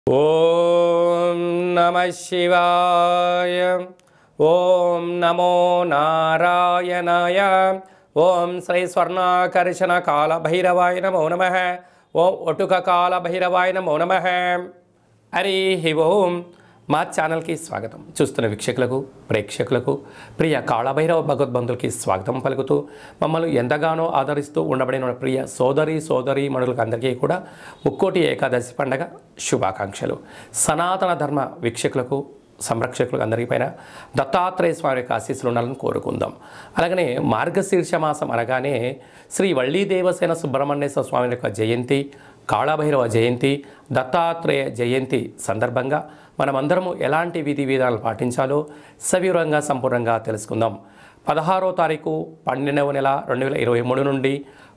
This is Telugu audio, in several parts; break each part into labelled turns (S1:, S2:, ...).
S1: ఓం నమః శివాయ. ఓం నమో నారాయణాయ. ఓం శ్రీ స్వర్ణాకర్షణ కాల భైరవాయ నమో నమః. ఓం ఒటుక కాల భైరవాయ నమో నమః. హరి ఓం. మా ఛానల్కి స్వాగతం. చూస్తున్న వీక్షకులకు, ప్రేక్షకులకు, ప్రియ కాళభైరవ భగవద్బంధులకి స్వాగతం పలుకుతూ మమ్మల్ని ఎంతగానో ఆదరిస్తూ ఉండబడిన ప్రియ సోదరి మనులకు అందరికీ కూడా ముక్కోటి ఏకాదశి పండగ శుభాకాంక్షలు. సనాతన ధర్మ వీక్షకులకు, సంరక్షకులకు అందరిపైన దత్తాత్రేయ స్వామి యొక్క ఆశీస్సులు ఉండాలని కోరుకుందాం. అలాగనే మార్గశీర్ష మాసం అనగానే శ్రీ వళ్ళీ దేవసేన సుబ్రహ్మణ్యేశ్వర స్వామి యొక్క జయంతి, కాళభైరవ జయంతి, దత్తాత్రేయ జయంతి సందర్భంగా మనమందరము ఎలాంటి విధి విధానాలు పాటించాలో సవివరంగా సంపూర్ణంగా తెలుసుకుందాం. 16వ తారీఖు 12వ నెల 2023 నుండి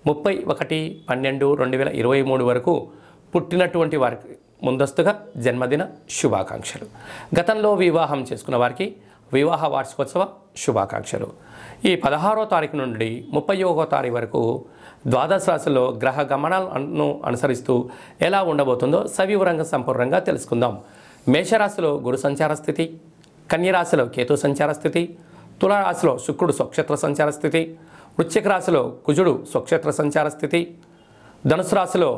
S1: 31/12/2023 వరకు పుట్టినటువంటి వారికి ముందస్తుగా జన్మదిన శుభాకాంక్షలు. గతంలో వివాహం చేసుకున్న వారికి వివాహ వార్షికోత్సవ శుభాకాంక్షలు. ఈ 16వ తారీఖు నుండి 31వ తారీఖు వరకు ద్వాదశ రాశిలో గ్రహ గమనాలను అనుసరిస్తూ ఎలా ఉండబోతుందో సవివరంగా సంపూర్ణంగా తెలుసుకుందాం. మేషరాశిలో గురు సంచార స్థితి, కన్యరాశిలో కేతు సంచార స్థితి, తులారాశిలో శుక్రుడు స్వక్షేత్ర సంచార స్థితి, వృశ్చిక రాశిలో కుజుడు స్వక్షేత్ర సంచార స్థితి, ధనుసు రాశిలో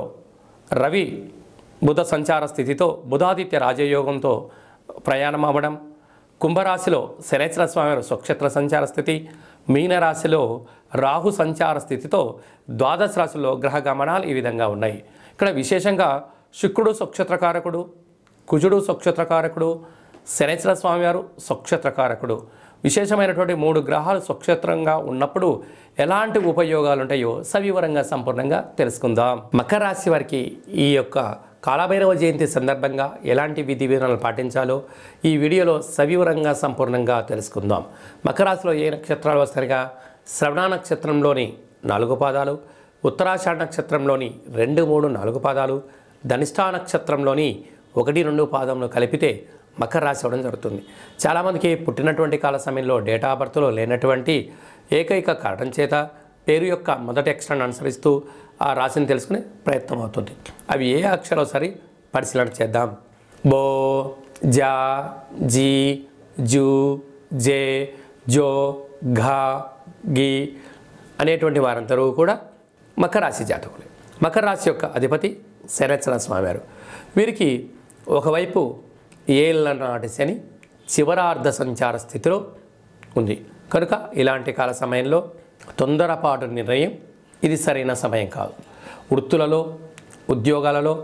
S1: రవి బుధ సంచార స్థితితో బుధాదిత్య రాజయోగంతో ప్రయాణం అవ్వడం, కుంభరాశిలో శనేశ్వర స్వామి స్వక్షేత్ర సంచార స్థితి, మీనరాశిలో రాహు సంచార స్థితితో ద్వాదశ రాశిలో గ్రహ గమనాలు ఈ విధంగా ఉన్నాయి. ఇక్కడ విశేషంగా శుక్రుడు స్వక్షేత్రకారకుడు, కుజుడు స్వక్షేత్రకారకుడు, శనేశ్వర స్వామివారు స్వక్షేత్రకారకుడు. విశేషమైనటువంటి 3 గ్రహాలు స్వక్షేత్రంగా ఉన్నప్పుడు ఎలాంటి ఉపయోగాలు ఉంటాయో సవివరంగా సంపూర్ణంగా తెలుసుకుందాం. మకర రాశి వారికి ఈ యొక్క కాళభైరవ జయంతి సందర్భంగా ఎలాంటి విధి విధానాలు పాటించాలో ఈ వీడియోలో సవివరంగా సంపూర్ణంగా తెలుసుకుందాం. మకర రాశిలో ఏ నక్షత్రాలు వస్తాయిగా శ్రవణ నక్షత్రంలోని 4 పాదాలు, ఉత్తరాషాఢ నక్షత్రంలోని 2, 3, 4 పాదాలు, ధనిష్ఠా నక్షత్రంలోని 1, 2 పాదంలో కలిపితే మకర రాశి అవ్వడం జరుగుతుంది. చాలామందికి పుట్టినటువంటి కాల సమయంలో డేటా ఆఫ్ బర్త్లో లేనటువంటి ఏకైక కారణం చేత పేరు యొక్క మొదటి అక్షరాన్ని అనుసరిస్తూ ఆ రాశిని తెలుసుకునే ప్రయత్నం అవుతుంది. అవి ఏ అక్షరం సరి పరిశీలన చేద్దాం. బో, జా, జీ, జూ, జే, జో, ఘా, గి అనేటువంటి వారందరూ కూడా మకర రాశి జాతకులే. మకర రాశి యొక్క అధిపతి శనేశ్వర స్వామివారు. వీరికి ఒకవైపు ఏళ్ళ నాటి శని చివరార్ధ సంచార స్థితిలో ఉంది కనుక ఇలాంటి కాల సమయంలో తొందరపాటు నిర్ణయం ఇది సరైన సమయం కాదు. వృత్తులలో, ఉద్యోగాలలో,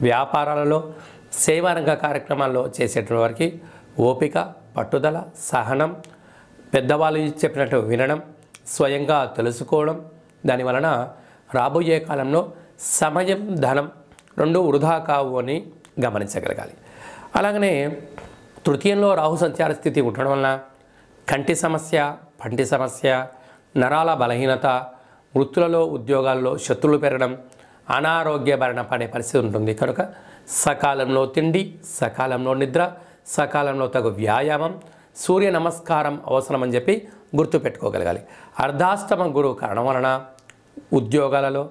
S1: వ్యాపారాలలో, సేవారంగ కార్యక్రమాల్లో చేసేటువంటి వారికి ఓపిక, పట్టుదల, సహనం, పెద్దవాళ్ళు చెప్పినట్టు వినడం, స్వయంగా తెలుసుకోవడం, దానివలన రాబోయే కాలంలో సమయం, ధనం 2 వృధా కావు అని గమనించగలగాలి. అలాగనే తృతీయంలో రాహు సంచార స్థితి ఉండడం వలన కంటి సమస్య, పంటి సమస్య, నరాల బలహీనత, వృత్తులలో, ఉద్యోగాల్లో శత్రువులు పెరగడం, అనారోగ్య బారిన పడే పరిస్థితి ఉంటుంది. కనుక సకాలంలో తిండి, సకాలంలో నిద్ర, సకాలంలో తగు వ్యాయామం, సూర్య నమస్కారం అవసరమని చెప్పి గుర్తుపెట్టుకోగలగాలి. అర్ధాష్టమ గురువు కారణం వలన ఉద్యోగాలలో,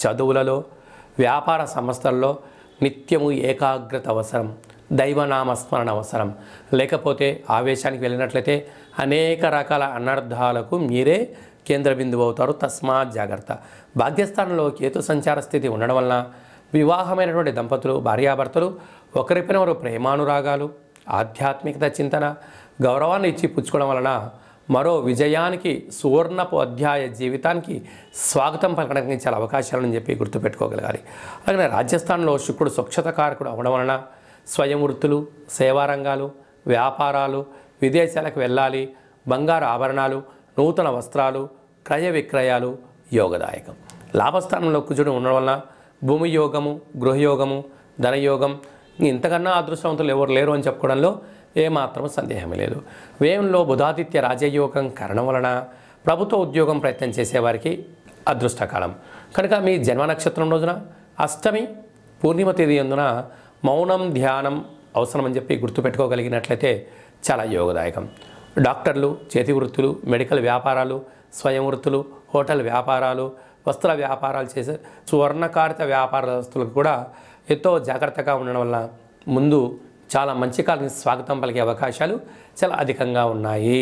S1: చదువులలో, వ్యాపార సంస్థల్లో నిత్యము ఏకాగ్రత అవసరం, దైవనామస్మరణ అవసరం. లేకపోతే ఆవేశానికి వెళ్ళినట్లయితే అనేక రకాల అనర్థాలకు మీరే కేంద్ర బిందువు అవుతారు. తస్మాత్ జాగ్రత్త. భాగ్యస్థానంలో కేతు సంచార స్థితి ఉండడం వలన వివాహమైనటువంటి దంపతులు, భార్యాభర్తలు ఒకరిపైన ఒకరు ప్రేమానురాగాలు, ఆధ్యాత్మికత చింతన, గౌరవాన్ని ఇచ్చి పుచ్చుకోవడం వలన మరో విజయానికి, సువర్ణపు అధ్యాయ జీవితానికి స్వాగతం పలకడానికి చాలా అవకాశాలని చెప్పి గుర్తుపెట్టుకోగలగాలి. అలాగే రాజస్థాన్లో శుక్రుడు స్వచ్ఛతకారకుడు అవడం వలన స్వయం వృత్తులు, సేవారంగాలు, వ్యాపారాలు, విదేశాలకు వెళ్ళాలి, బంగారు ఆభరణాలు, నూతన వస్త్రాలు, క్రయ విక్రయాలు యోగదాయకం. లాభస్థానంలో కుజుడు ఉండడం వలన భూమి యోగము, గృహయోగము, ధనయోగం, ఇంతకన్నా అదృష్టవంతులు ఎవరు లేరు అని చెప్పుకోవడంలో ఏమాత్రం సందేహం లేదు. వ్యయంలో బుధాదిత్య రాజయోగం కారణం వలన ప్రభుత్వ ఉద్యోగం ప్రయత్నం చేసేవారికి అదృష్టకాలం. కనుక మీ జన్మ నక్షత్రం రోజున అష్టమి పూర్ణిమ తేదీ అందున మౌనం, ధ్యానం అవసరమని చెప్పి గుర్తుపెట్టుకోగలిగినట్లయితే చాలా యోగదాయకం. డాక్టర్లు, చేతి వృత్తులు, మెడికల్ వ్యాపారాలు, స్వయం వృత్తులు, హోటల్ వ్యాపారాలు, వస్త్ర వ్యాపారాలు చేసే సువర్ణకారిత వ్యాపారస్తులకు కూడా ఎంతో జాగ్రత్తగా ఉండడం వల్ల ముందు చాలా మంచి కాలానికి స్వాగతం పలికే అవకాశాలు చాలా అధికంగా ఉన్నాయి.